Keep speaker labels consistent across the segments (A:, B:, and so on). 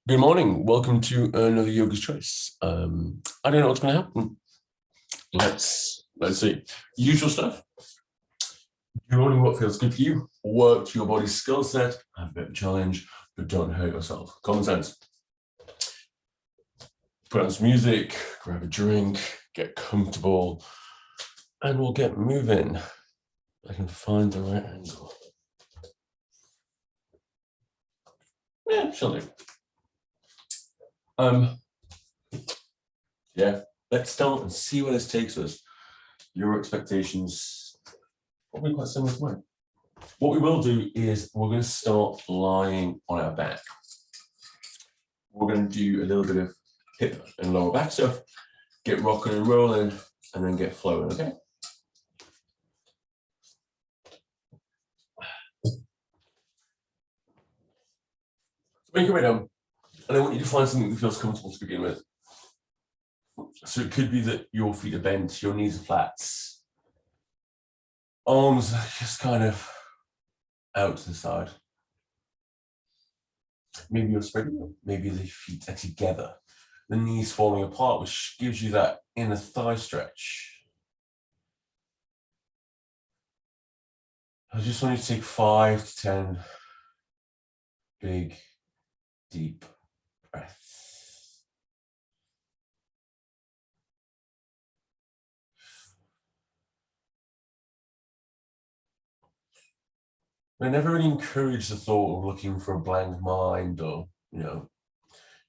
A: Good morning. Welcome to another Yoga's Choice. I don't know what's going to happen. Let's see. Usual stuff. Do only what feels good for you. Work to your body's skill set. Have a bit of a challenge, but don't hurt yourself. Common sense. Put on some music. Grab a drink. Get comfortable, and we'll get moving. I can find the right angle. Yeah, she'll do. Yeah, let's start and see where this takes us. Your expectations probably quite similar to mine. What we will do is we're going to start lying on our back. We're going to do a little bit of hip and lower back stuff, get rocking and rolling, and then get flowing, okay? So make your way down, and I want you to find something that feels comfortable to begin with. So it could be that your feet are bent, your knees are flat, arms are just kind of out to the side. Maybe you're spreading them, maybe the feet are together, the knees falling apart, which gives you that inner thigh stretch. I just want you to take 5 to 10 big, deep breaths. I never really encourage the thought of looking for a blank mind or,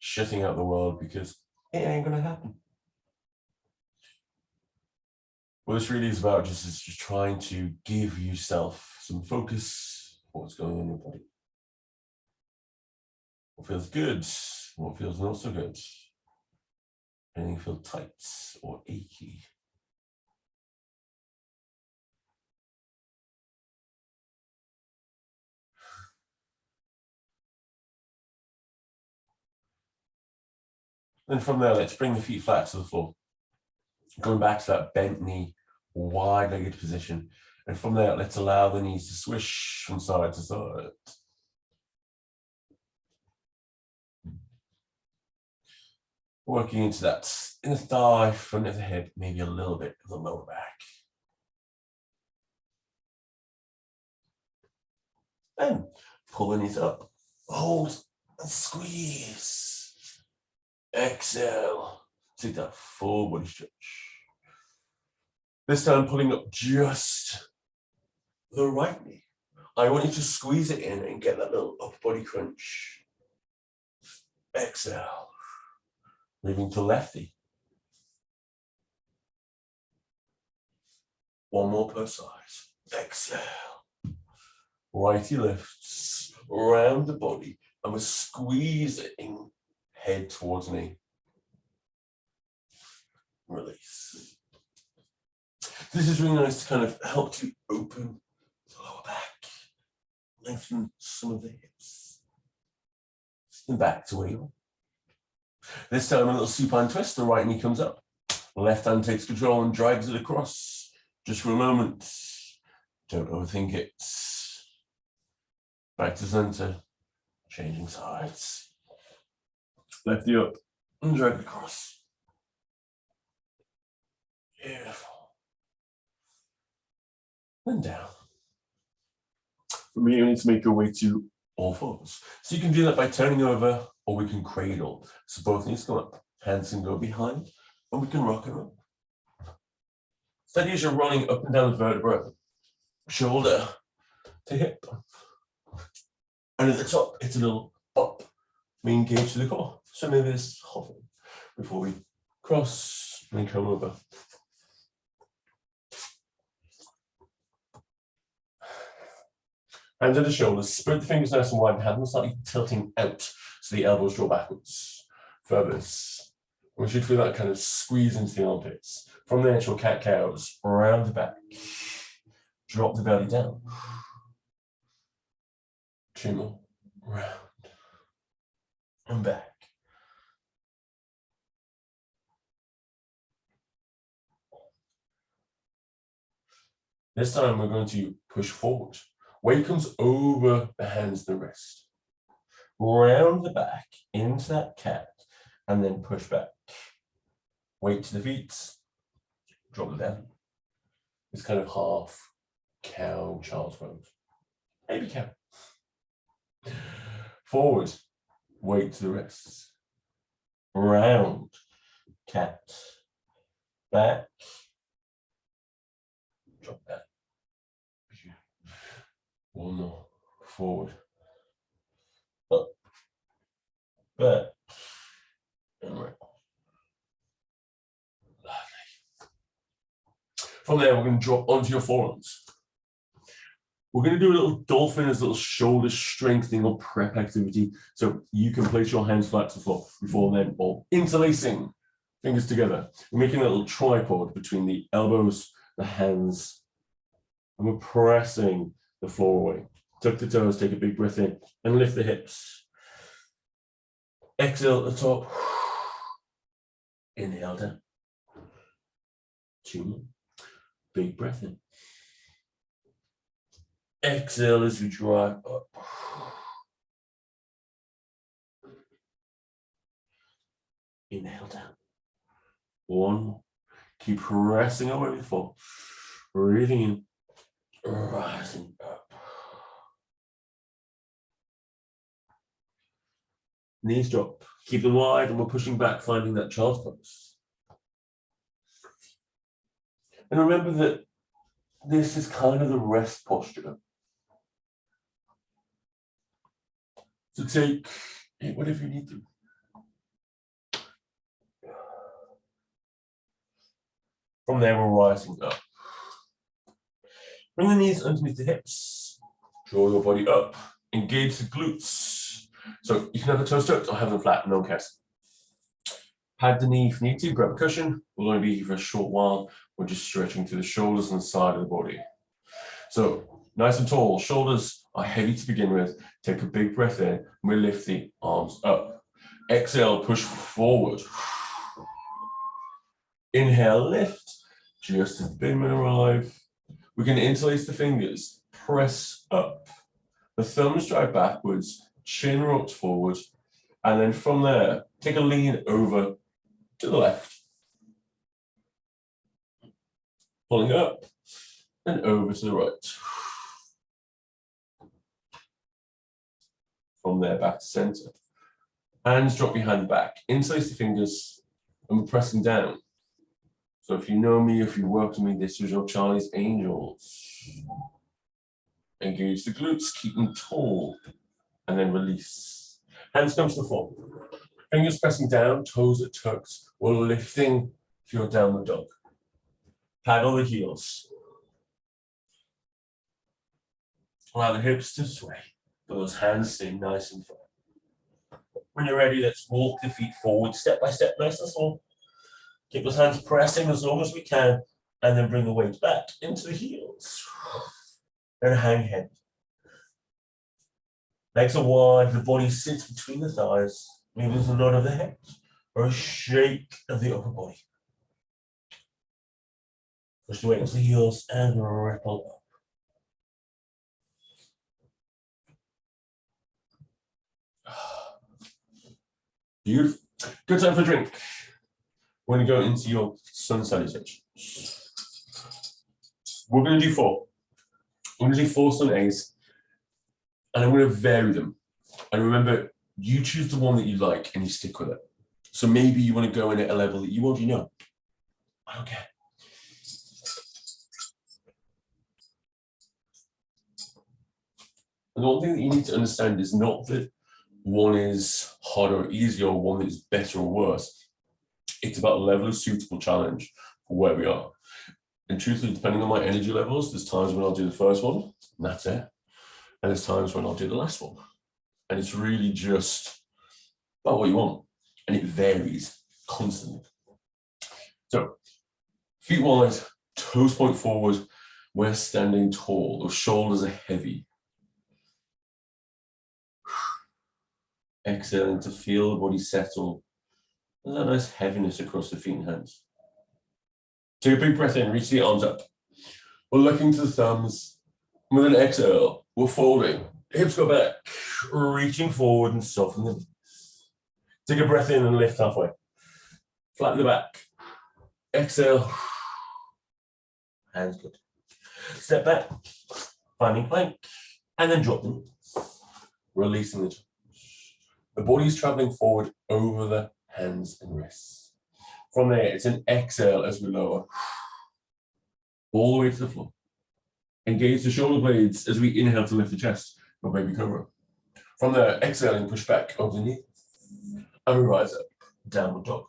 A: shutting out the world, because it ain't going to happen. What this really is about is just trying to give yourself some focus on what's going on in your body. What feels good, what feels not so good. Anything feel tight or achy. Then from there, let's bring the feet flat to the floor. Going back to that bent knee, wide-legged position. And from there, let's allow the knees to swish from side to side. Working into that inner thigh, front of the hip, maybe a little bit of the lower back. Then pull the knees up, hold and squeeze. Exhale, take that full body stretch. This time pulling up just the right knee. I want you to squeeze it in and get that little upper body crunch. Exhale. Moving to lefty. One more per side. Exhale. Righty lifts around the body, and we're squeezing head towards knee. Release. This is really nice to kind of help to open the lower back, lengthen some of the hips, and back to where you are. This time a little supine twist, the right knee comes up, left hand takes control and drags it across, just for a moment. Don't overthink it. Back to center, changing sides. Lefty up and drag it across. Beautiful. And down. From here, you need to make your way to all fours. So you can do that by turning over, or we can cradle. So both knees go up, hands can go behind, and we can rock and roll. Steady as you're running up and down the vertebra, shoulder to hip. And at the top, it's a little up. We engage to the core. So maybe this hover before we cross and then come over. Hands at the shoulders, spread the fingers nice and wide, have them slightly tilting out so the elbows draw backwards. Furthest. We should feel that kind of squeeze into the armpits. From there to a cat-cows, around the back. Drop the belly down. 2 more. Round. And back. This time we're going to push forward. Weight comes over the hands and the wrist. round the back into that cat, and then push back. Weight to the feet, drop it down. It's kind of half cow, child's pose. Baby cow. Forward, weight to the wrists. Round, cat. Back, drop that. One more. Forward. Up. Back. And right. Lovely. From there, we're going to drop onto your forearms. We're going to do a little dolphin as a little shoulder strengthening or prep activity. So you can place your hands flat to the floor before then, or interlacing fingers together. We're making a little tripod between the elbows, the hands, and we're pressing the floor away. Tuck the toes, take a big breath in, and lift the hips. Exhale at the top. Inhale down. 2 more. Big breath in. Exhale as we drive up. Inhale down. 1 more. Keep pressing away before. Breathing in. Rising up. Knees drop. Keep them wide, and we're pushing back, finding that child's pose. And remember that this is kind of the rest posture. So take whatever you need to. From there, we're rising up. Bring the knees underneath the hips. Draw your body up. Engage the glutes. So you can have the toes tucked or have them flat, no cares. Pad the knee if you need to, grab a cushion. We'll only be here for a short while. We're just stretching through the shoulders and the side of the body. So nice and tall, shoulders are heavy to begin with. Take a big breath in, and we lift the arms up. Exhale, push forward. Inhale, lift, just as the big men arrive. We can interlace the fingers, press up. The thumbs drive backwards, chin rocks forward, and then from there, take a lean over to the left. Pulling up and over to the right. From there, back to center. Hands drop behind the back. Interlace the fingers, and we're pressing down. So if you know me, if you work with me, this is your Charlie's Angels. Engage the glutes, keep them tall, and then release. Hands come to the floor. Fingers pressing down, toes are tucked. We're lifting if you're downward dog. Paddle the heels. Allow the hips to sway. Those hands stay nice and firm. When you're ready, let's walk the feet forward, step by step, nice and slow. Keep those hands pressing as long as we can, and then bring the weight back into the heels. And hang heavy. Legs are wide, the body sits between the thighs. Maybe there's a nod of the hips or a shake of the upper body. Push the weight into the heels and ripple up. Beautiful. Good time for a drink. We're going to go into your sun salutation. We're going to do 4. I'm going to do 4 sun A's, and I'm going to vary them. And remember, you choose the one that you like and you stick with it. So maybe you want to go in at a level that you already know. I don't care. And the one thing that you need to understand is not that one is harder or easier or one that is better or worse. It's about a level of suitable challenge for where we are. And truthfully, depending on my energy levels, there's times when I'll do the first one, and that's it. And there's times when I'll do the last one. And it's really just about what you want. And it varies constantly. So, feet wide, toes point forward. We're standing tall. Those shoulders are heavy. Exhaling to feel the body settle. There's a nice heaviness across the feet and hands. Take a big breath in, reach the arms up. We're looking to the thumbs. With an exhale, we're folding Hips go back, reaching forward and soften the knees. Take a breath in and lift halfway. Flatten the back. Exhale. Hands good. Step back, finding plank, and then drop the knees. Releasing the toes. The body is traveling forward over the hands and wrists. From there, it's an exhale as we lower all the way to the floor. Engage the shoulder blades as we inhale to lift the chest for baby cobra. From there, exhaling, push back over the knee, and we rise up, downward dog.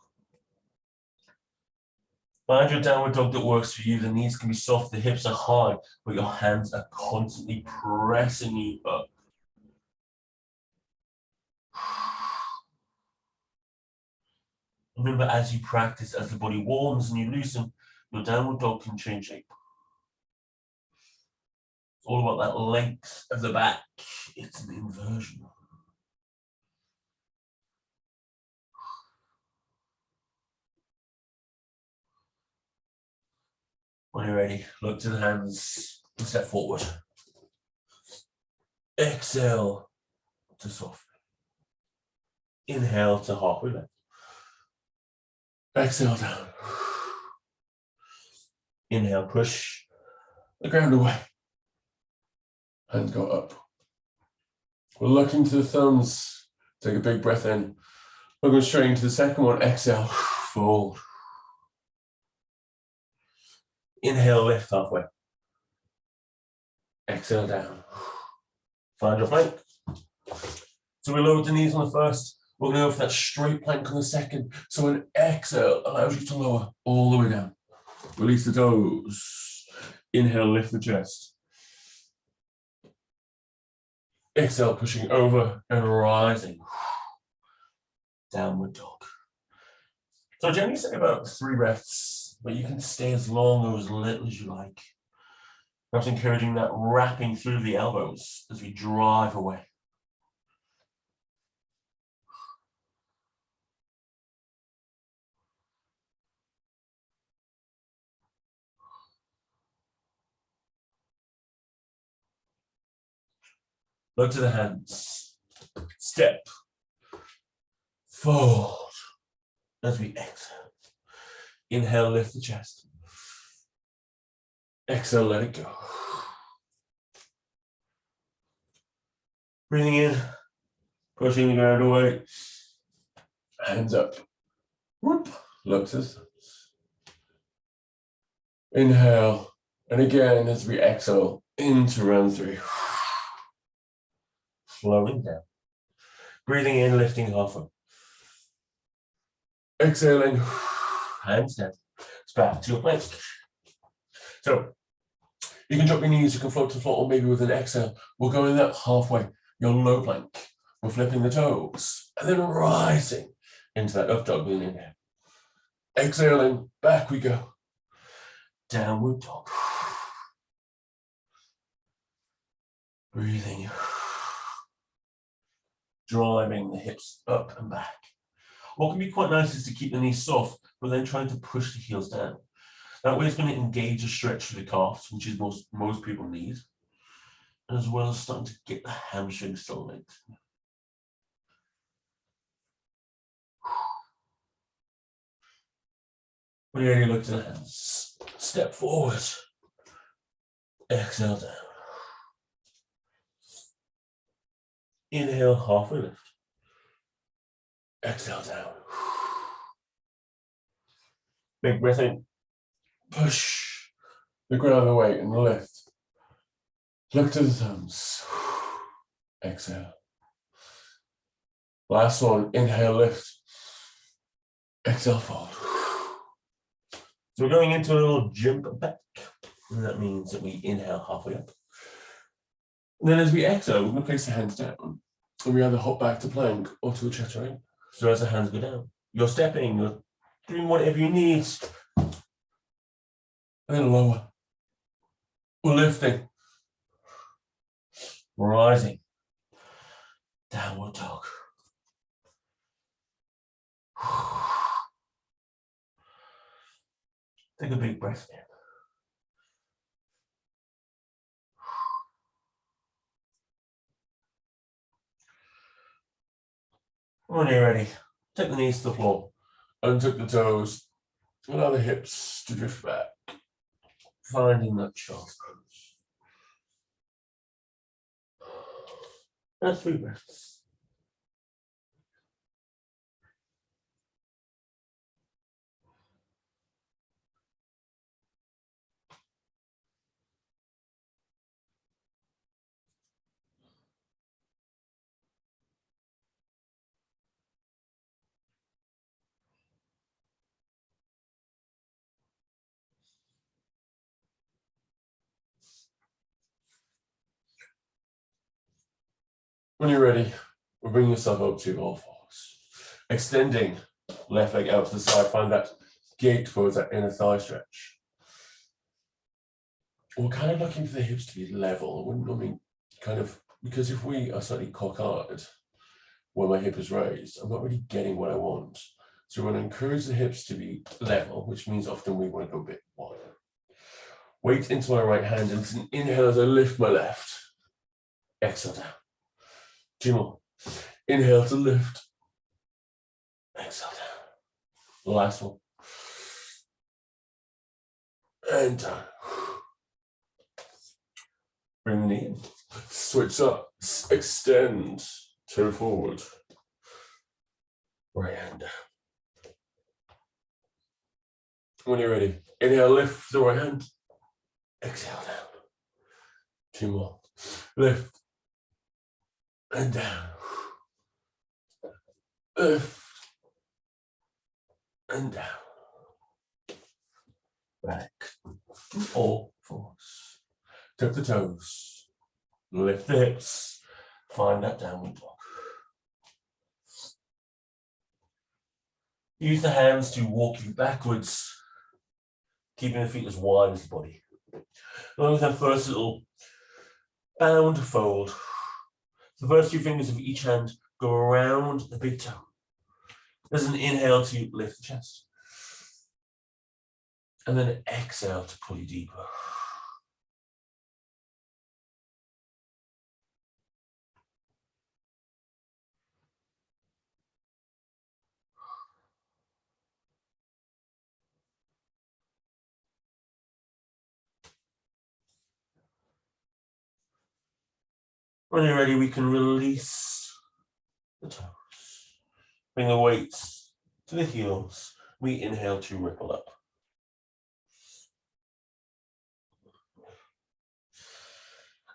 A: Find your downward dog that works for you. The knees can be soft, the hips are high, but your hands are constantly pressing you up. Remember, as you practice, as the body warms and you loosen, your downward dog can change shape. It's all about that length of the back. It's an inversion. When you're ready, look to the hands and step forward. Exhale to soften. Inhale to halfway lift. Exhale down. Inhale, push the ground away. Hands go up. We're looking to the thumbs. Take a big breath in. We're going straight into the second one. Exhale, fold. Inhale, lift halfway. Exhale down. Find your plank. So we lowered the knees on the first. We're going to go for that straight plank on the second. So an exhale allows you to lower all the way down. Release the toes. Inhale, lift the chest. Exhale, pushing over and rising. Downward dog. So generally say about 3 breaths, but you can stay as long or as little as you like. Perhaps encouraging that wrapping through the elbows as we drive away. Look to the hands. Step. Fold. As we exhale. Inhale, lift the chest. Exhale, let it go. Breathing in, pushing the ground away. Hands up. Whoop. Look to the thumbs. Inhale. And again, as we exhale, into round 3. Slowing down. Breathing in, lifting halfway. Exhaling, hands down. It's back to your plank. So you can drop your knees, you can float to the floor, or maybe with an exhale, we'll go in that halfway, your low plank. We're flipping the toes, and then rising into that up dog with an inhale. Exhaling, back we go. Downward dog. Breathing. Driving the hips up and back. What can be quite nice is to keep the knees soft, but then trying to push the heels down. That way it's going to engage a stretch through the calves, which is most people need, as well as starting to get the hamstrings still lengthened. When you're ready, look to the hands. Step forward. Exhale down. Inhale, halfway lift. Exhale down. Big breath in. Push the ground away and lift. Look to the thumbs. Exhale. Last one. Inhale, lift. Exhale, fold. So we're going into a little jump back. And that means that we inhale halfway up. And then as we exhale, we're going to place the hands down. And we either hop back to plank or to a chaturanga. So as the hands go down, you're stepping, you're doing whatever you need. And then lower. We're lifting. Rising. Downward dog. Take a big breath in. When you're ready, take the knees to the floor, untuck the toes, allow the hips to drift back, finding that child's pose. And 3 breaths. When you're ready, we'll bring yourself up to all fours. Extending left leg out to the side, find that gate pose, that inner thigh stretch. We're kind of looking for the hips to be level. I mean, kind of, because if we are slightly cockeyed where my hip is raised, I'm not really getting what I want. So we want to encourage the hips to be level, which means often we want to go a bit wider. Weight into my right hand and inhale as I lift my left. Exhale down. 2 more. Inhale to lift. Exhale down. Last one. And down. Bring the knee in. Switch up. Extend. Turn forward. Right hand down. When you're ready, inhale, lift the right hand. Exhale down. 2 more. Lift. And down. Lift. And down. Back. All fours. Tuck the toes. Lift the hips. Find that downward dog. Use the hands to walk you backwards, keeping the feet as wide as the body. Along with that first little bound fold. The first 2 fingers of each hand go around the big toe. There's an inhale to lift the chest. And then an exhale to pull you deeper. When you're ready, we can release the toes. Bring the weights to the heels. We inhale to ripple up.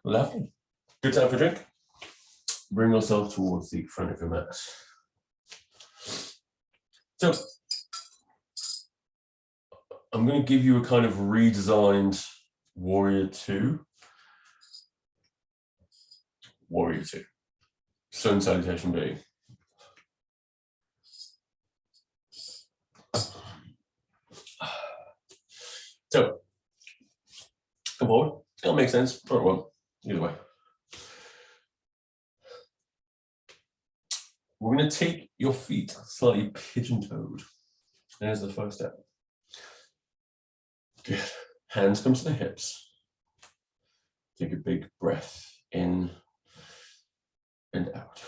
A: Lovely. Good time for a drink. Bring yourself towards the front of your mat. So, I'm going to give you a kind of redesigned Warrior 2. Warrior 2. Sun salutation B. So, come forward. It'll make sense, or it won't. Either way. We're going to take your feet slightly pigeon-toed. There's the first step. Good. Hands come to the hips. Take a big breath in and out.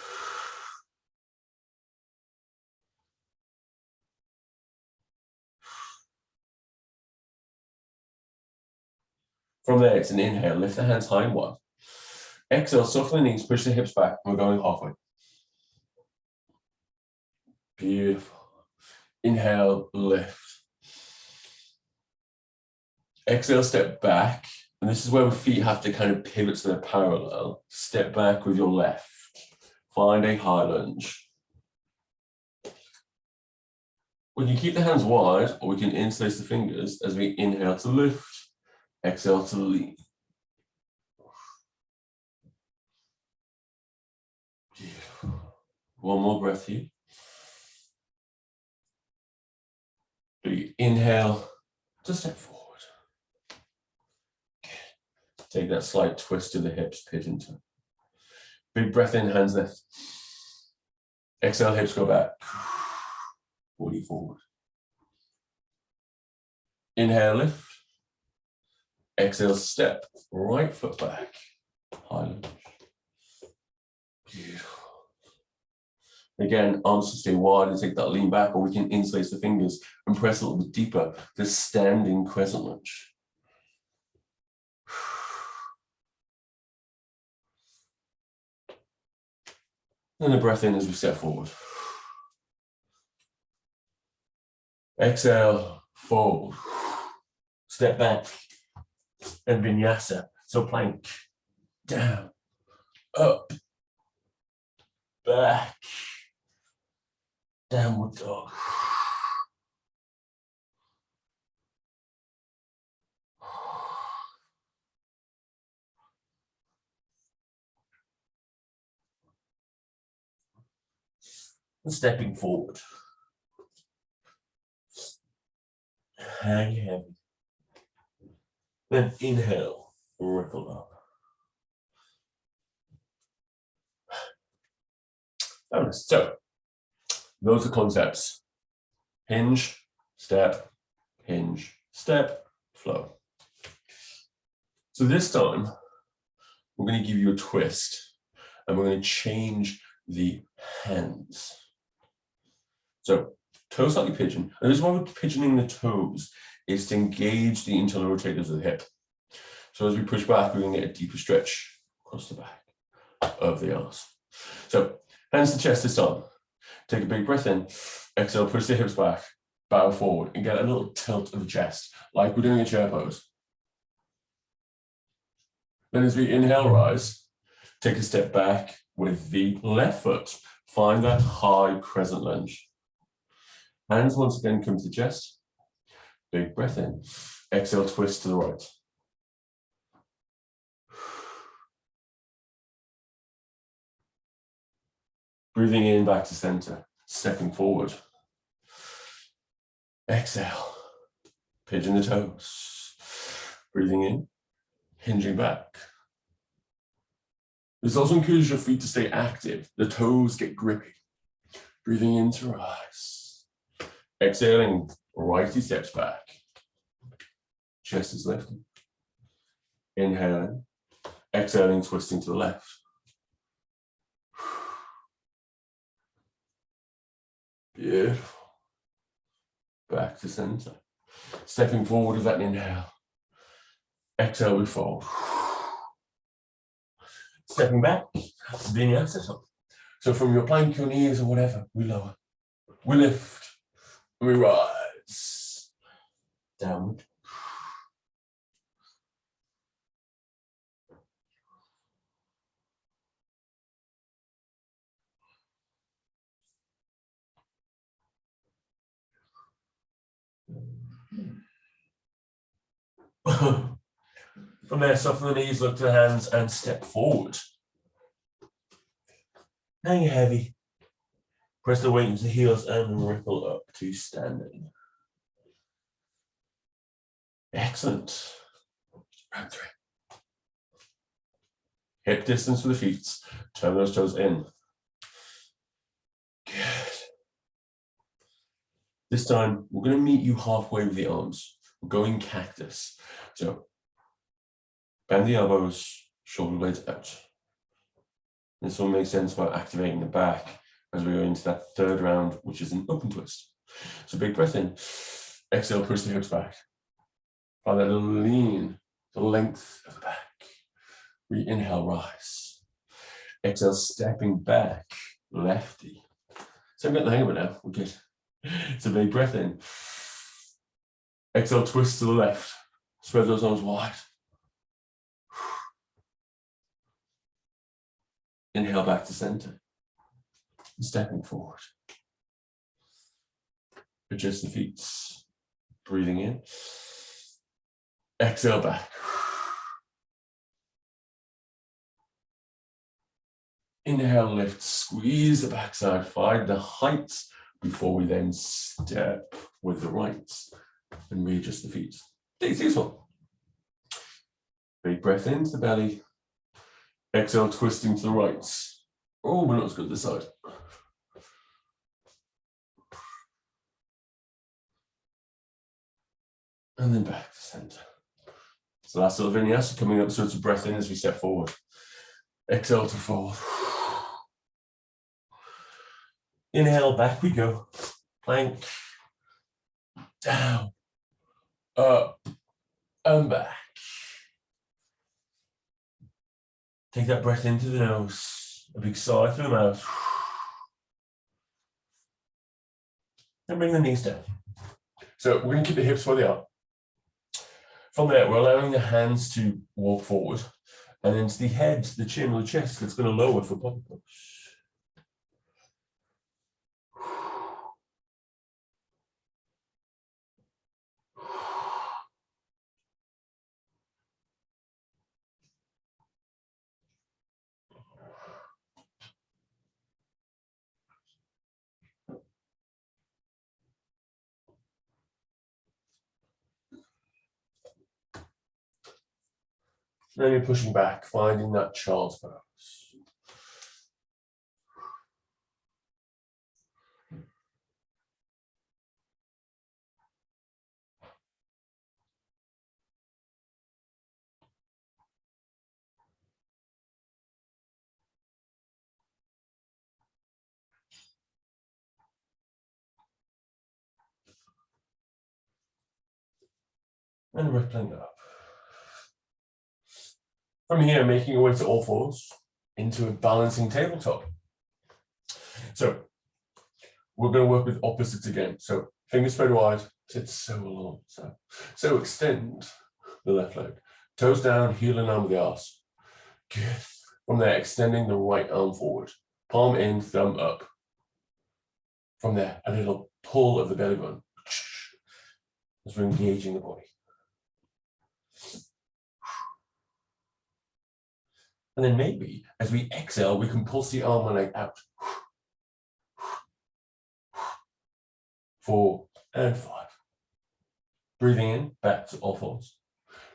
A: From there, it's an inhale. Lift the hands high and wide. Exhale, soften the knees, push the hips back. We're going halfway. Beautiful. Inhale, lift. Exhale, step back. And this is where the feet have to kind of pivot so they're parallel. Step back with your left. Find a high lunge. We can keep the hands wide, or we can interlace the fingers as we inhale to lift, exhale to lean. Beautiful. One more breath here. So you inhale to step forward. Take that slight twist to the hips, pigeon toe. Big breath in, hands lift. Exhale, hips go back. Body forward. Inhale, lift. Exhale, step. Right foot back. High lunge. Beautiful. Again, arms to stay wide and take that lean back, or we can interlace the fingers and press a little bit deeper. The standing crescent lunge. And a breath in as we step forward. Exhale, fold. Step back and vinyasa. So plank, down, up, back, downward dog. And stepping forward. Hang heavy. Then inhale, ripple up. So, those are concepts. Hinge, step, flow. So this time, we're going to give you a twist, and we're going to change the hands. So, toe slightly pigeon. And the reason why we're pigeoning the toes is to engage the internal rotators of the hip. So as we push back, we're going to get a deeper stretch across the back of the arse. So, hands to chest this time. Take a big breath in. Exhale, push the hips back, bow forward, and get a little tilt of the chest, like we're doing a chair pose. Then as we inhale, rise, take a step back with the left foot. Find that high crescent lunge. Hands once again come to the chest. Big breath in. Exhale, twist to the right. Breathing in back to center, stepping forward. Exhale, pigeon the toes. Breathing in, hinging back. This also encourages your feet to stay active. The toes get grippy. Breathing in to rise. Exhaling, righty steps back. Chest is lifted. Inhaling, exhaling, twisting to the left. Beautiful. Back to center. Stepping forward with that inhale. Exhale, we fold. Stepping back, vinyasa. So from your plank, your knees, or whatever, we lower. We lift. We rise. Downward. From there, soften the knees, look to the hands, and step forward. Hang heavy. Press the weight into the heels and ripple up to standing. Excellent. Round 3. Hip distance for the feet. Turn those toes in. Good. This time, we're going to meet you halfway with the arms. We're going cactus. So, bend the elbows, shoulder blades out. This will make sense by activating the back as we go into that third round, which is an open twist. So big breath in. Exhale, push the hips back. Find that little lean, the length of the back. Re-inhale, rise. Exhale, stepping back, lefty. So I've got the hang of it now, we're good. So big breath in. Exhale, twist to the left. Spread those arms wide. Inhale back to center. Stepping forward. Adjust the feet. Breathing in. Exhale back. Inhale, lift, squeeze the backside, find the height before we then step with the right and readjust the feet. It's useful. Big breath into the belly. Exhale, twisting to the right. Oh, but not as good this side. And then back to center. So last little vinyasa coming up, so it's a breath in as we step forward. Exhale to fold. Inhale, back we go. Plank, down, up, and back. Take that breath into the nose, a big sigh through the mouth. And bring the knees down. So we're going to keep the hips where they are. From there, we're allowing the hands to walk forward, and then it's the head, the chin, or the chest that's going to lower for body push. Then you're pushing back, finding that child's pose. And rippling up. From here, making your way to all fours into a balancing tabletop. So we're going to work with opposites again. So fingers spread wide, sit so long. So extend the left leg. Toes down, heel in line with the arse. Good. From there, extending the right arm forward. Palm in, thumb up. From there, a little pull of the belly button as we're engaging the body. And then maybe, as we exhale, we can pulse the arm and leg out. 4 and 5. Breathing in, back to all fours.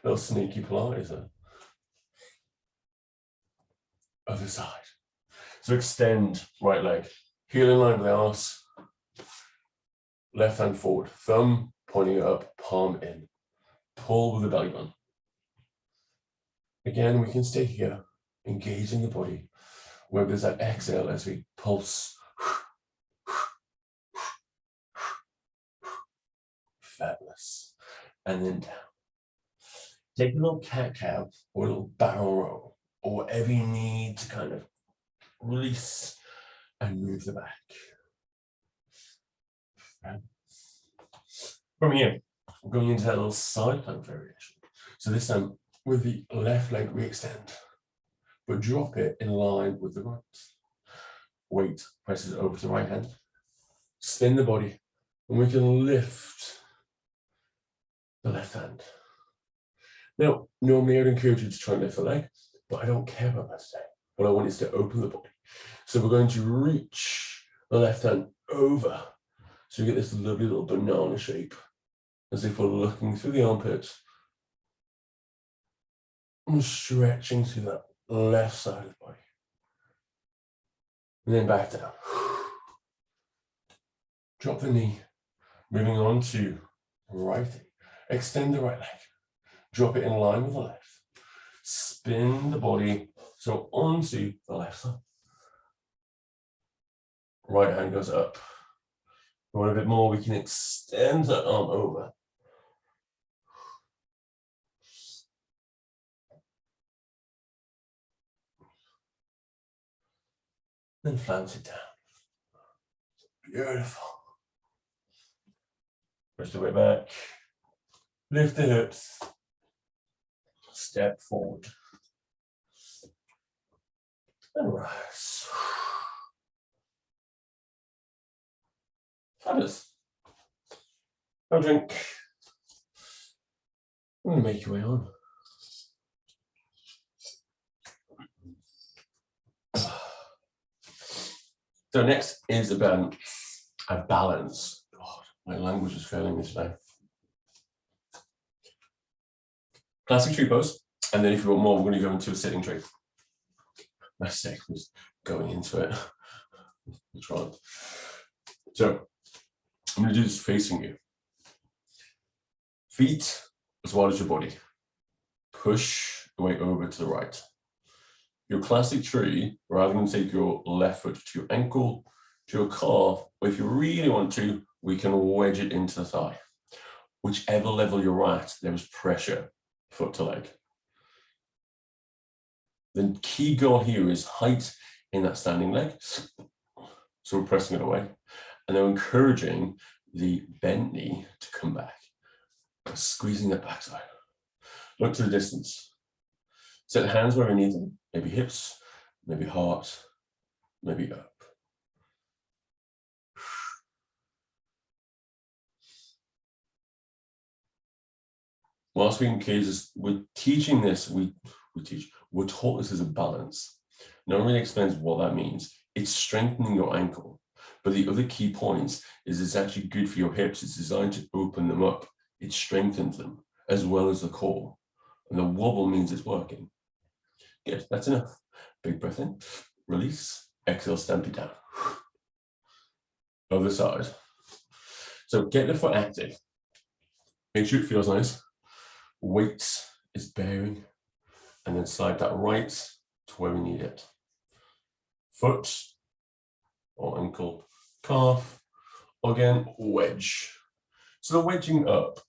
A: Little sneaky Pilates there. Other side. So extend right leg. Heel in line with the arse. Left hand forward. Thumb pointing up, palm in. Pull with the belly button. Again, we can stay here, engaging the body. Where there's that exhale as we pulse. Fabulous. And then down. Take a little cat-cow or a little barrel roll or whatever you need to kind of release and move the back. From here, we're going into that little side plank variation. So this time, with the left leg, we extend, but drop it in line with the right. Weight presses over to the right hand. Spin the body, and we can lift the left hand. Now, normally I'd encourage you to try and lift the leg, but I don't care about that today. What I want is to open the body. So we're going to reach the left hand over. So you get this lovely little banana shape, as if we're looking through the armpits and stretching through that left side of the body. And then back down. Drop the knee, moving on to right. Extend the right leg. Drop it in line with the left. Spin the body so onto the left side. Right hand goes up. If you want a bit more, we can extend that arm over. Then flounce it down. Beautiful. Push the weight back. Lift the hips. Step forward. And rise. Fabulous. Have a drink. And make your way on. So next is about a balance. God, my language is failing me today. Classic tree pose, and then if you want more, we're going to go into a sitting tree. My mistake was going into it. That's right. So I'm going to do this facing you. Feet as wide as your body. Push the weight over to the right. Your classic tree, rather than take your left foot to your ankle, to a calf, or if you really want to, we can wedge it into the thigh. Whichever level you're at, there is pressure, foot to leg. The key goal here is height in that standing leg. So we're pressing it away. And then encouraging the bent knee to come back. Squeezing that backside. Look to the distance. Set the hands where we need them. Maybe hips, maybe heart, maybe up. Whilst we're teaching this, we're taught this as a balance. No one really explains what that means. It's strengthening your ankle. But the other key points is it's actually good for your hips. It's designed to open them up. It strengthens them as well as the core. And the wobble means it's working. Good, that's enough. Big breath in, release, exhale, stamp it down. Other side. So get the foot active. Make sure it feels nice. Weight is bearing. And then slide that right to where we need it. Foot or ankle, calf, or again, wedge. So the wedging up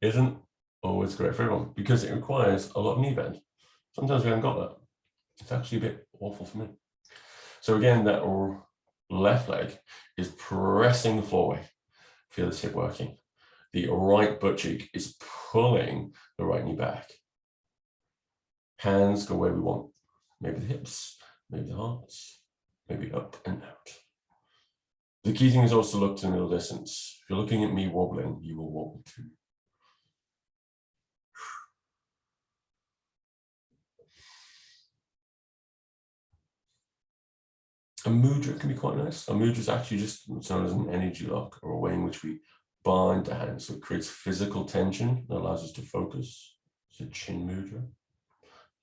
A: isn't always great for everyone because it requires a lot of knee bend. Sometimes we haven't got that. It's actually a bit awful for me. So again, that left leg is pressing the floor away. Feel this hip working. The right butt cheek is pulling the right knee back. Hands go where we want. Maybe the hips, maybe the heart, maybe up and out. The key thing is also look to the middle distance. If you're looking at me wobbling, you will wobble too. A mudra can be quite nice. A mudra is actually just known as an energy lock or a way in which we bind the hands. So it creates physical tension that allows us to focus. It's a chin mudra.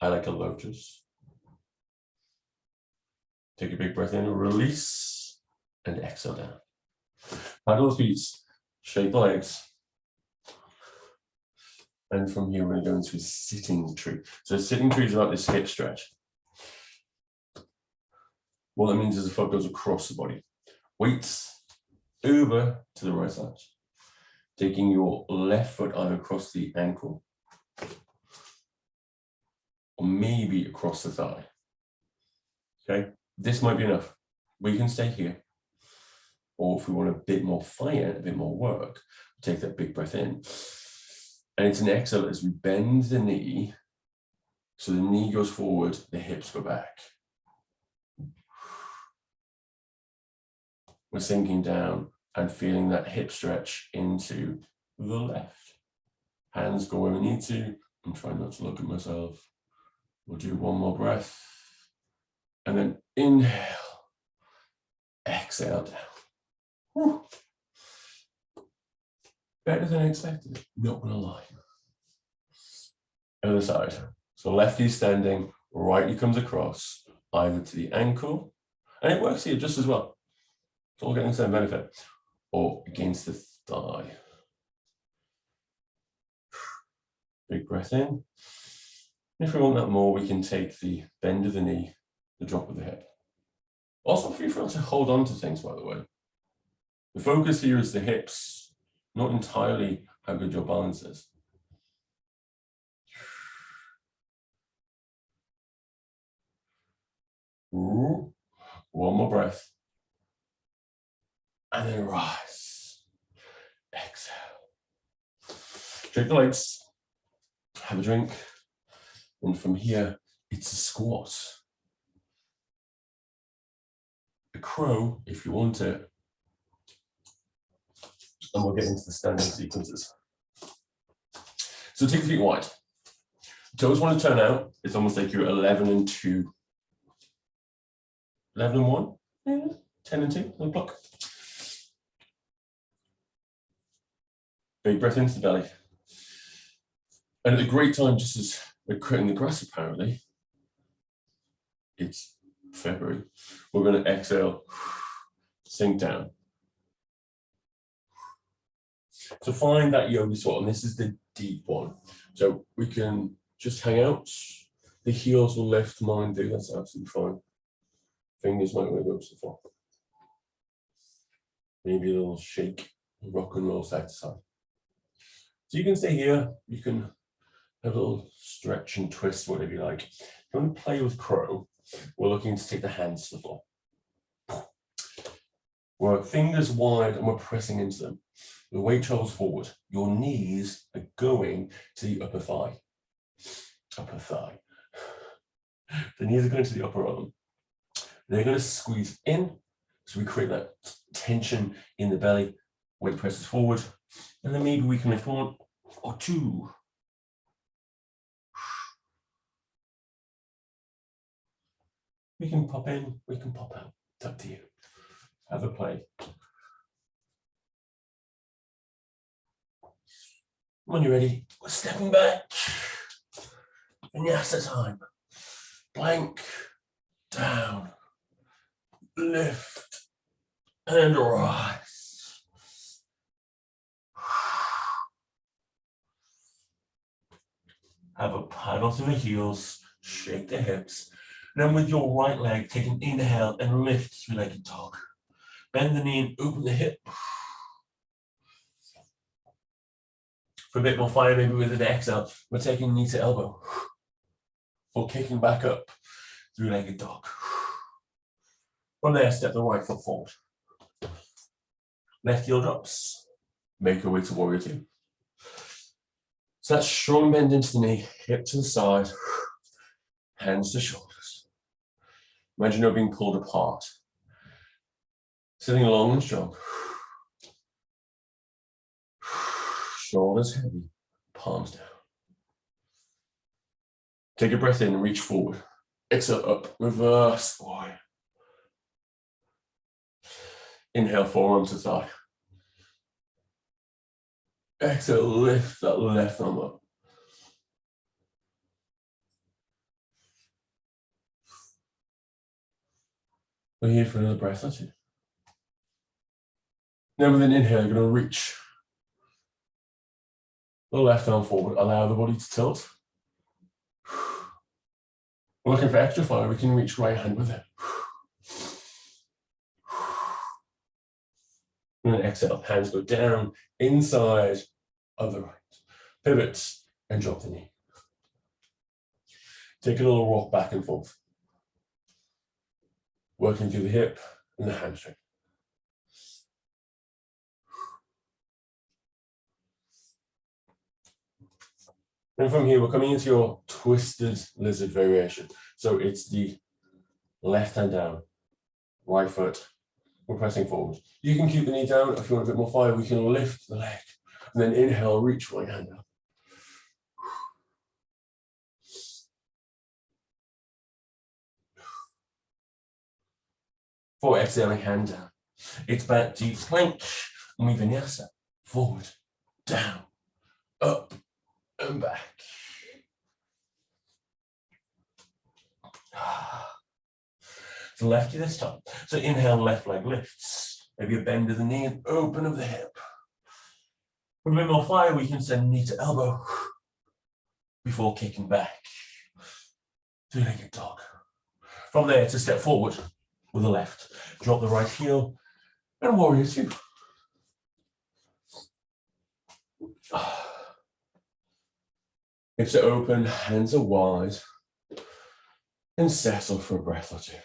A: I like a lotus. Take a big breath in, release, and exhale down. Paddle the feet, shake the legs. And from here, we're going to go into a sitting tree. So sitting tree is about this hip stretch. What that means is the foot goes across the body. Weights over to the right side. Taking your left foot either across the ankle or maybe across the thigh. Okay, this might be enough. We can stay here. Or if we want a bit more fire, a bit more work, take that big breath in. And it's an exhale as we bend the knee. So the knee goes forward, the hips go back. We're sinking down and feeling that hip stretch into the left. Hands go where we need to. I'm trying not to look at myself. We'll do one more breath. And then inhale, exhale down. Whew. Better than expected, not gonna lie. Other side. So lefty standing, righty comes across, either to the ankle, and it works here just as well. It's all getting the same benefit, or against the thigh. Big breath in. If we want that more, we can take the bend of the knee, the drop of the hip. Also feel free to hold on to things, by the way. The focus here is the hips, not entirely how good your balance is. Ooh. One more breath. And then rise. Exhale. Shake the legs. Have a drink. And from here, it's a squat. A crow, if you want it. And we'll get into the standing sequences. So take the feet wide. Toes want to turn out. It's almost like you're 11 and 2. 11 and 1? Yeah. 10 and 2 on the block. Big breath into the belly. And at a great time, just as we're cutting the grass apparently, it's February, we're going to exhale, sink down. So find that yogi squat, and this is the deep one. So we can just hang out, The heels will lift, mine do, that's absolutely fine. Fingers might want to go to the floor. Maybe a little shake, rock and roll side to side. So you can stay here, you can have a little stretch and twist, whatever you like. If you want to play with crow, we're looking to take the hands to the floor. We're fingers wide and we're pressing into them. The weight travels forward. Your knees are going to the upper thigh. Upper thigh. The knees are going to the upper arm. They're going to squeeze in, so we create that tension in the belly. Weight presses forward, and then maybe we can lift one or two. We can pop in, we can pop out. It's up to you. Have a play. When you're ready, we're stepping back. Vinyasa time. Plank, down, lift, and rise. Have a paddle to the heels, shake the hips. Then with your right leg, take an inhale and lift three-legged dog. Bend the knee and open the hip. For a bit more fire, maybe with an exhale, we're taking knee to elbow. Or kicking back up, three-legged dog. From there, step the right foot forward. Left heel drops. Make your way to warrior two. So that strong bend into the knee, hip to the side, hands to shoulders. Imagine you're being pulled apart. Sitting long and strong. Shoulders heavy, palms down. Take a breath in and reach forward. Exhale up, reverse forward. Inhale, forearm to thigh. Exhale, lift that left arm up. We're here for another breath or two. Now with an inhale, you're going to reach the left arm forward, allow the body to tilt. We're looking for extra fire, we can reach right hand with it. And then exhale, hands go down, inside of the right. Pivot and drop the knee. Take a little rock back and forth. Working through the hip and the hamstring. And from here, we're coming into your twisted lizard variation. So it's the left hand down, right foot. We're pressing forward. You can keep the knee down. If you want a bit more fire, we can lift the leg. And then inhale, reach right hand up. For exhaling, hand down. It's back to plank. And we vinyasa. Forward, down, up, and back. So lefty this time. So inhale, left leg lifts. Maybe a bend of the knee and open of the hip. For a bit more fire, we can send knee to elbow before kicking back. Three-legged dog. From there, to step forward with the left. Drop the right heel and warrior two. Hips are open, hands are wide. And settle for a breath or two.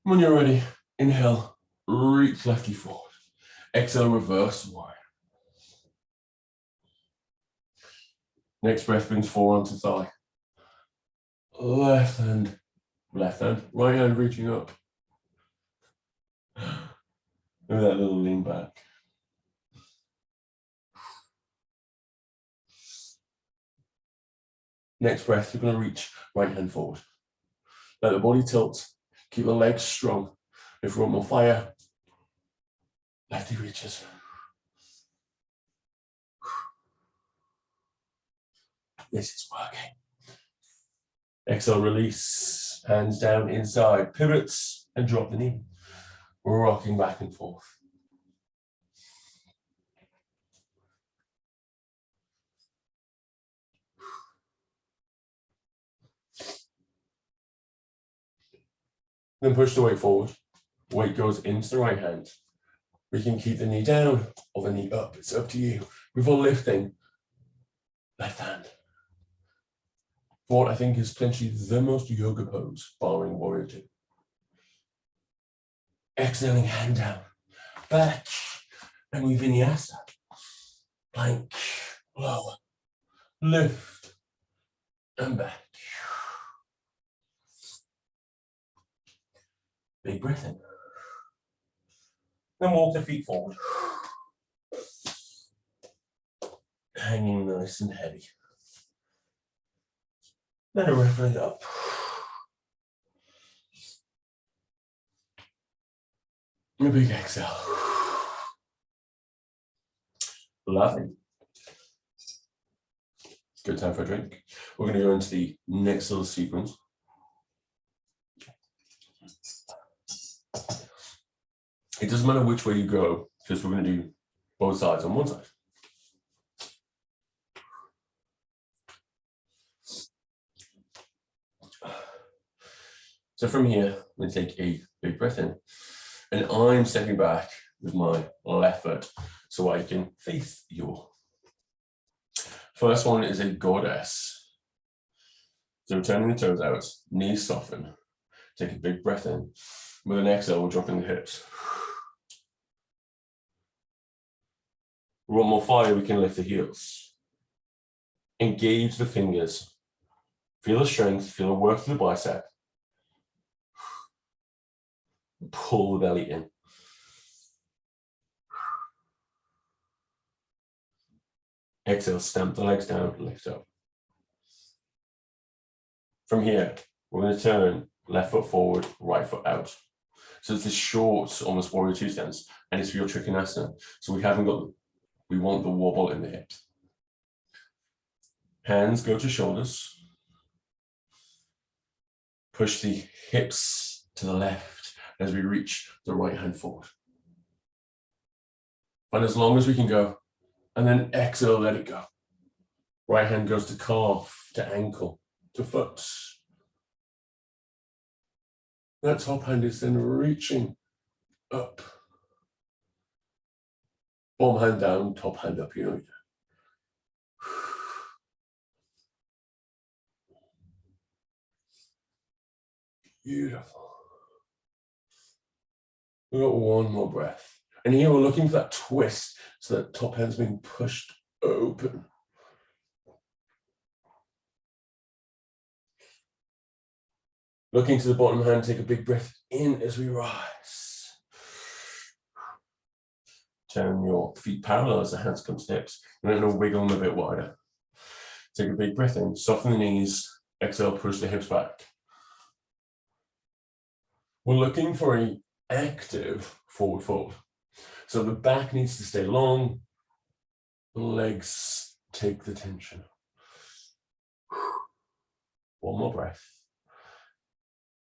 A: When you're ready, inhale, reach lefty forward. Exhale, reverse wide. Next breath brings forearm to thigh. Left hand, right hand reaching up. With that little lean back. Next breath, you're going to reach right hand forward. Let the body tilt. Keep the legs strong. If you want more fire, lefty reaches. This is working. Exhale, release. Hands down inside. Pivots and drop the knee. rocking back and forth. Then push the weight forward. Weight goes into the right hand. We can keep the knee down or the knee up. It's up to you. Before lifting, left hand. For what I think is potentially the most yoga pose, barring warrior two. Exhaling, hand down, back, and we vinyasa. Plank, lower, lift, and back. Big breath in. Then walk the feet forward. Hanging nice and heavy. Then a left leg up. A big exhale. Lovely. Good time for a drink. We're going to go into the next little sequence. It doesn't matter which way you go, because we're going to do both sides on one side. So from here, I'm going to take a big breath in, and I'm stepping back with my left foot so I can face you. First one is a goddess. So turning the toes out, knees soften. Take a big breath in. With an exhale, we're dropping the hips. One more fire, we can lift the heels. Engage the fingers. Feel the strength, feel the work through the bicep. Pull the belly in. Exhale, stamp the legs down, lift up. From here, we're going to turn left foot forward, right foot out. So it's this short, almost warrior two stance, and it's for your trikonasana. So we want the wobble in the hips. Hands go to shoulders. Push the hips to the left as we reach the right hand forward. And as long as we can go, and then exhale, let it go. Right hand goes to calf, to ankle, to foot. That top hand is then reaching up. Bottom hand down, top hand up, you know. Beautiful. We've got one more breath. And here we're looking for that twist, so that top hand's being pushed open. Looking to the bottom hand, take a big breath in as we rise. Turn your feet parallel as the hands come to hips. And then wiggle them a bit wider. Take a big breath in, soften the knees, exhale, push the hips back. We're looking for an active forward fold. So the back needs to stay long, the legs take the tension. One more breath.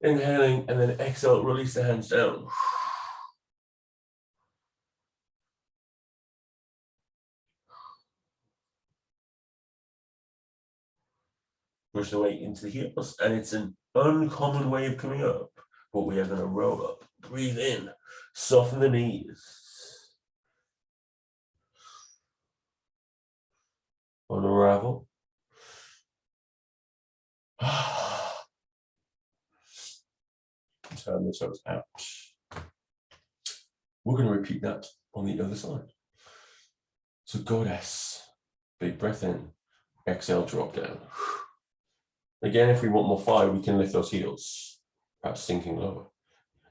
A: Inhaling and then exhale, release the hands down. Push the weight into the heels, and it's an uncommon way of coming up, but we are going to roll up. Breathe in, soften the knees. Unravel. Turn the toes out. We're going to repeat that on the other side. So goddess, big breath in, exhale, drop down. Again, if we want more fire, we can lift those heels, perhaps sinking lower.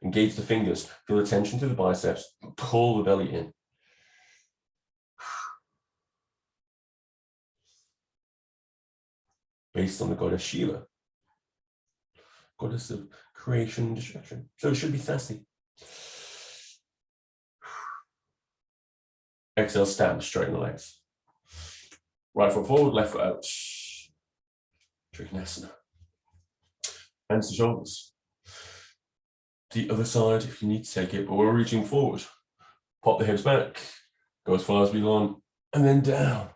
A: Engage the fingers, feel the tension through the biceps, pull the belly in. Based on the goddess Shiva, goddess of creation and destruction. So it should be sassy. Exhale, stand, straighten the legs. Right foot forward, left foot out. Trikonasana. Hands to shoulders. The other side, if you need to take it, but we're reaching forward. Pop the hips back, go as far as we want, and then down.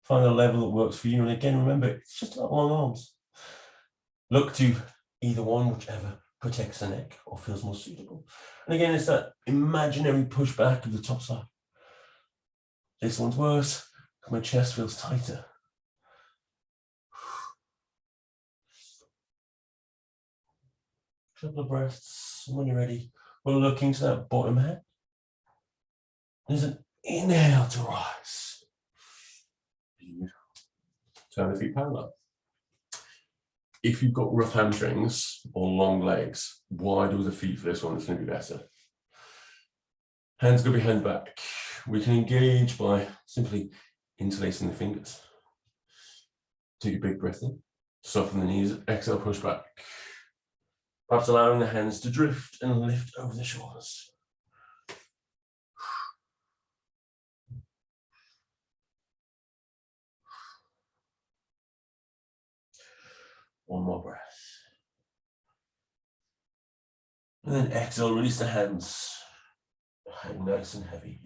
A: Find a level that works for you. And again, remember, it's just about long arms. Look to either one, whichever protects the neck or feels more suitable. And again, it's that imaginary pushback of the top side. This one's worse, because my chest feels tighter. Couple of breaths. When you're ready, we're looking to that bottom head. There's an inhale to rise. Beautiful. Turn the feet parallel. If you've got rough hamstrings or long legs, wide with the feet for this one, it's going to be better. Hands go behind back. We can engage by simply interlacing the fingers. Take a big breath in, soften the knees, exhale, push back. Perhaps allowing the hands to drift and lift over the shoulders. One more breath. And then exhale, release the hands. Hang nice and heavy.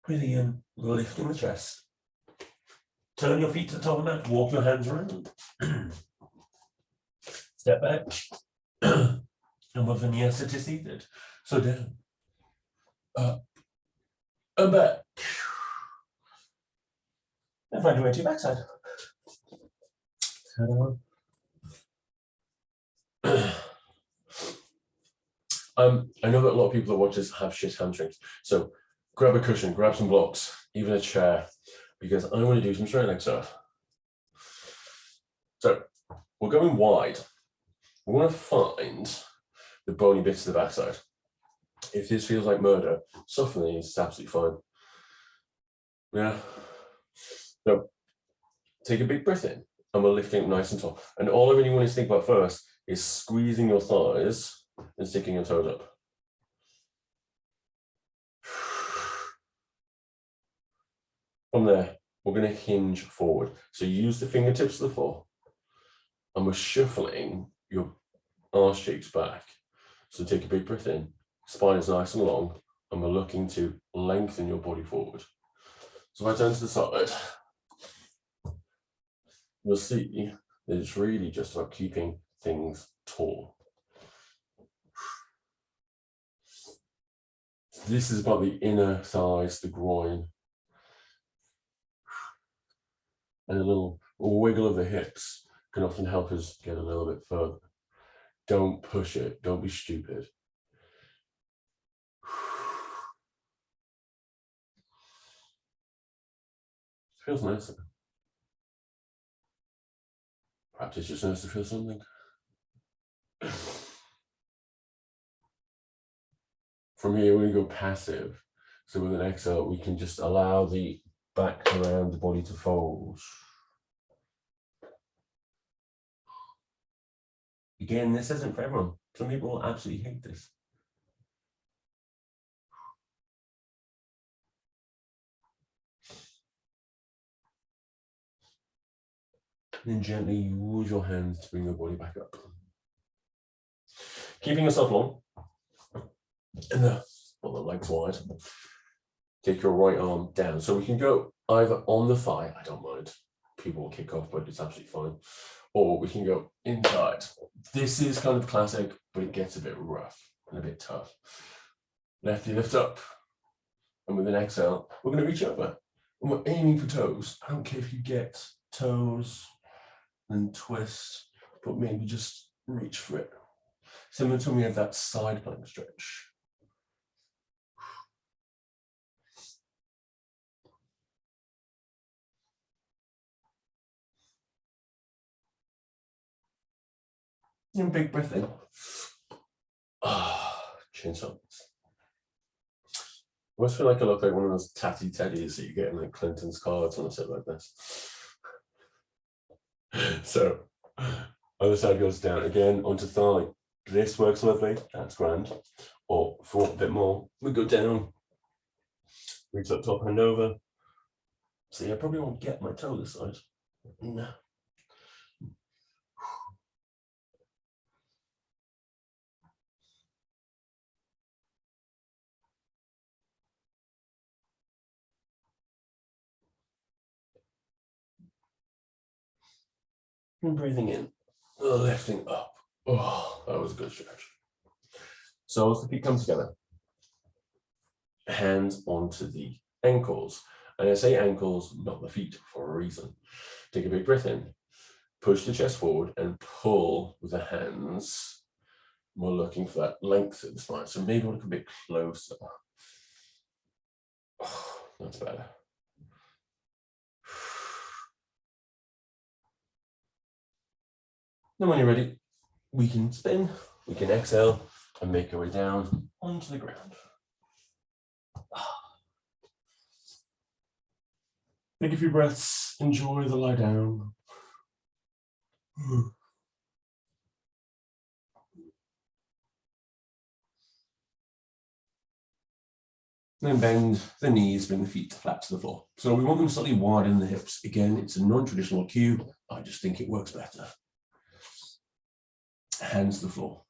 A: Breathing in, lifting the chest. Turn your feet to the top of the mat, walk your hands around. Step back. And with vinyasa to seated. So down. Up. And back. And find your way to your backside. I know that a lot of people that watch this have shit hamstrings. So grab a cushion, grab some blocks, even a chair, because I want to do some straight leg stuff. So we're going wide. We want to find the bony bits of the backside. If this feels like murder, soften the knees, it's absolutely fine. Yeah. So take a big breath in, and we're lifting up nice and tall. And all I really want you to think about first is squeezing your thighs and sticking your toes up. From there, we're going to hinge forward. So use the fingertips to the floor, and we're shuffling your arse cheeks back. So take a big breath in, spine is nice and long, and we're looking to lengthen your body forward. So if I turn to the side, you'll see that it's really just about keeping things tall. This is about the inner thighs, the groin, and a little wiggle of the hips can often help us get a little bit further. Don't push it, don't be stupid. Feels nice. Perhaps it's just nice to feel something. From here, we're going to go passive. So with an exhale, we can just allow the back around the body to fold. Again, this isn't for everyone. Some people will absolutely hate this. And then gently use your hands to bring your body back up. Keeping yourself long. And the legs wide. Take your right arm down. So we can go either on the thigh, I don't mind. People will kick off, but it's absolutely fine. Or we can go inside. This is kind of classic, but it gets a bit rough and a bit tough. Lefty lift up. And with an exhale, we're going to reach over. And we're aiming for toes. I don't care if you get toes and twist, but maybe just reach for it. Similar to when we have that side plank stretch. And big breath in. Chin softens. I always feel like I look like one of those tatty teddies that you get in like Clinton's cards when I sit like this. So, other side goes down again onto thigh. this works lovely, that's grand. Or if we want a bit more, we go down, reach up top, hand over. See, I probably won't get my toe this side. No. And breathing in, lifting up. Oh, that was a good stretch. So as the feet come together, hands onto the ankles. And I say ankles, not the feet, for a reason. Take a big breath in, push the chest forward and pull with the hands. We're looking for that length in the spine. So maybe look a bit closer. Oh, that's better. Then when you're ready, we can spin, we can exhale and make our way down onto the ground. Take a few breaths, enjoy the lie down. Then bend the knees, bring the feet flat to the floor. So we want them slightly wider in the hips. Again, it's a non-traditional cue. I just think it works better. Hands to the floor.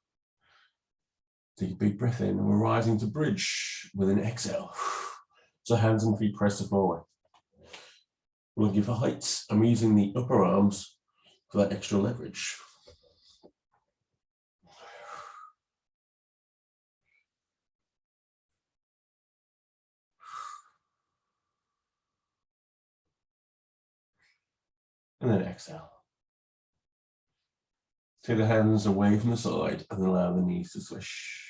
A: Take a big breath in, and we're rising to bridge with an exhale. So hands and feet press the floor. We're looking for height. I'm using the upper arms for that extra leverage. And then exhale. Take the hands away from the side and allow the knees to swish.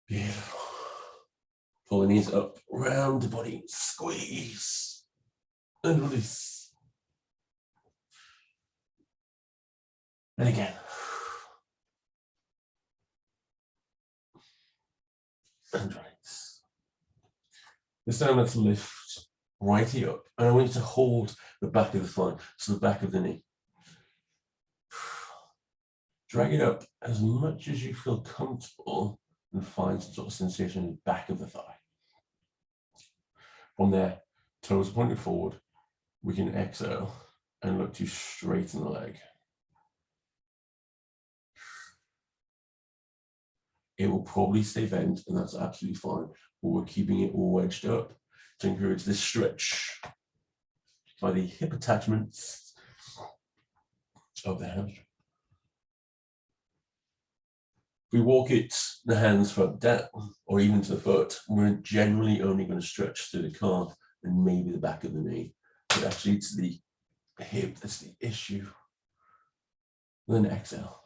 A: Beautiful. Pull the knees up, round the body, squeeze, and release. And again. And release. This time let's lift right heel up. And I want you to hold the back of the thigh, so the back of the knee. Drag it up as much as you feel comfortable and find some sort of sensation in the back of the thigh. From there, toes pointed forward, we can exhale and look to straighten the leg. It will probably stay bent, and that's absolutely fine, but we're keeping it all wedged up to encourage this stretch by the hip attachments of the hamstring. If we walk it, the hands front down, or even to the foot, we're generally only going to stretch through the calf and maybe the back of the knee. But actually it's the hip that's the issue. And then exhale.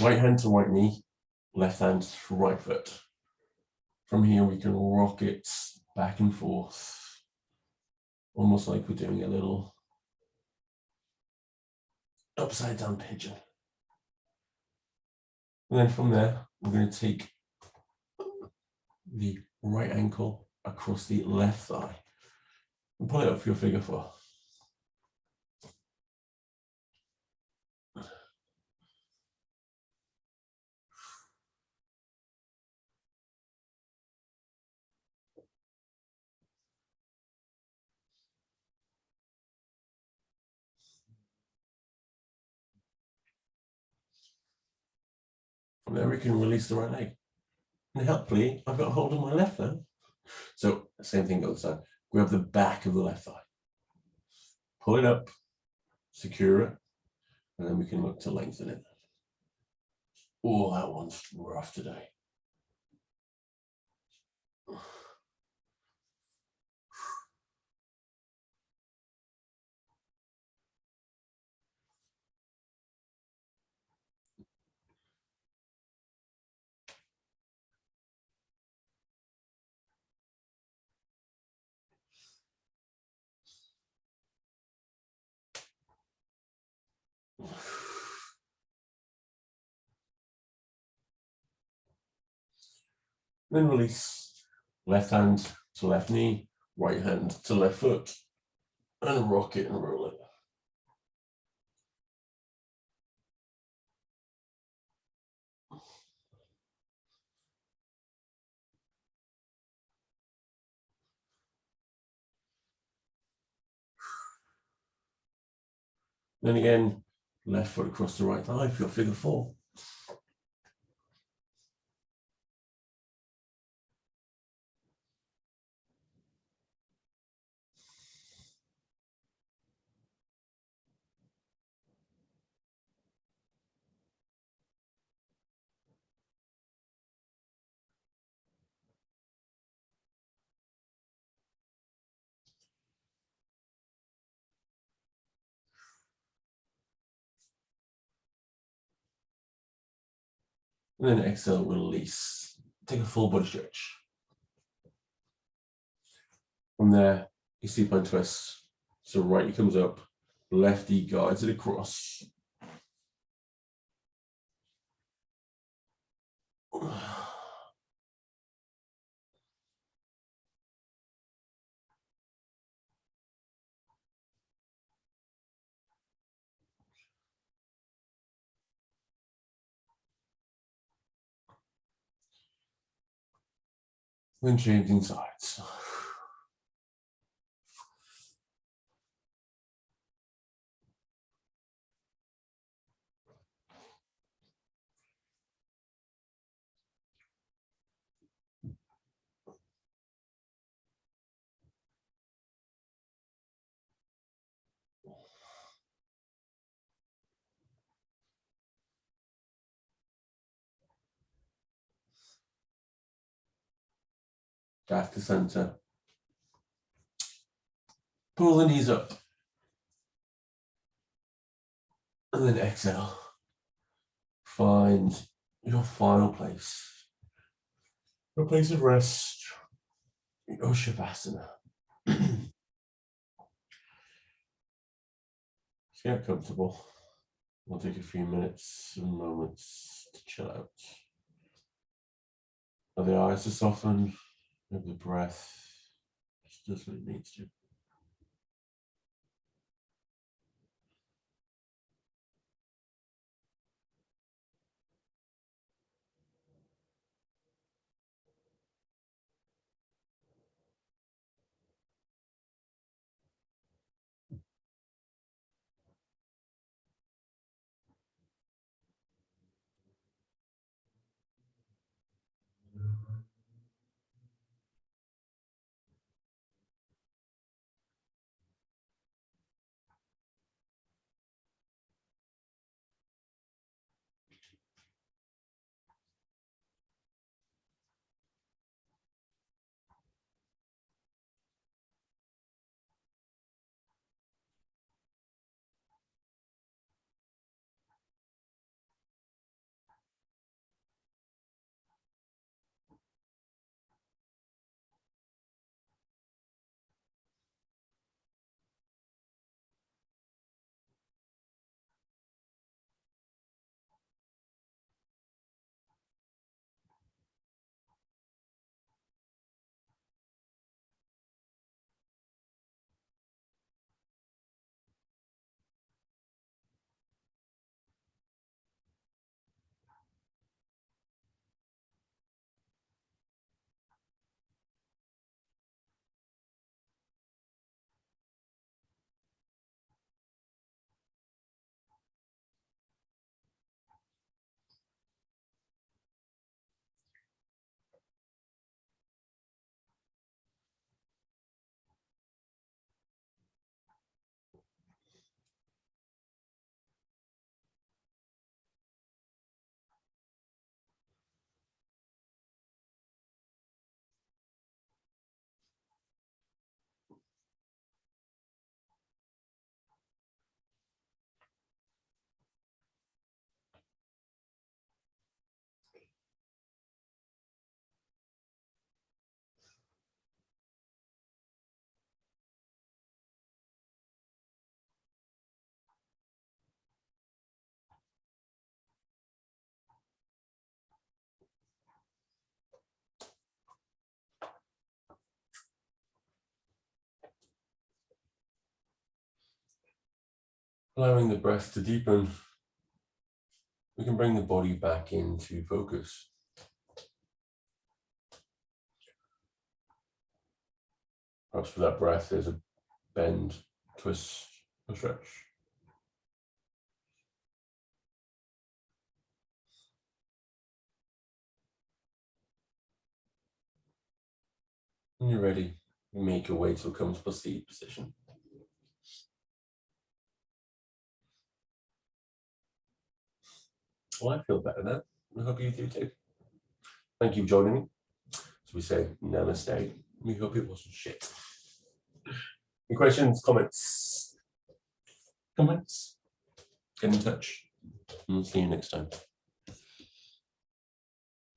A: Right hand to right knee, left hand to right foot. From here we can rock it back and forth, almost like we're doing a little upside down pigeon. And then from there, we're going to take the right ankle across the left thigh and pull it up for your figure four. From there, we can release the right leg. And helpfully, I've got a hold of my left now. So same thing goes side. Grab the back of the left thigh. Pull it up, secure it, and then we can look to lengthen it. Oh, that one's rough today. Then release. Left hand to left knee, right hand to left foot, and rock it and roll it. Then again, left foot across the right thigh for your figure four. And then exhale, release. Take a full body stretch. From there, you see plank twist. So right knee comes up, left knee guides it across. Then changing sides. Back to center. Pull the knees up. And then exhale. Find your final place. Your place of rest. Your Shavasana. Just get comfortable. We'll take a few minutes and moments to chill out. Allow the eyes to soften. Maybe the breath just does what it needs to. Allowing the breath to deepen, we can bring the body back into focus. Perhaps for that breath, there's a bend, twist, or stretch. When you're ready, make your way to a comfortable seated position. Well, I feel better now. I hope you do too. Thank you for joining me. So we say namaste. We hope it wasn't shit. Any questions, comments? Get in touch. And we'll see you next time.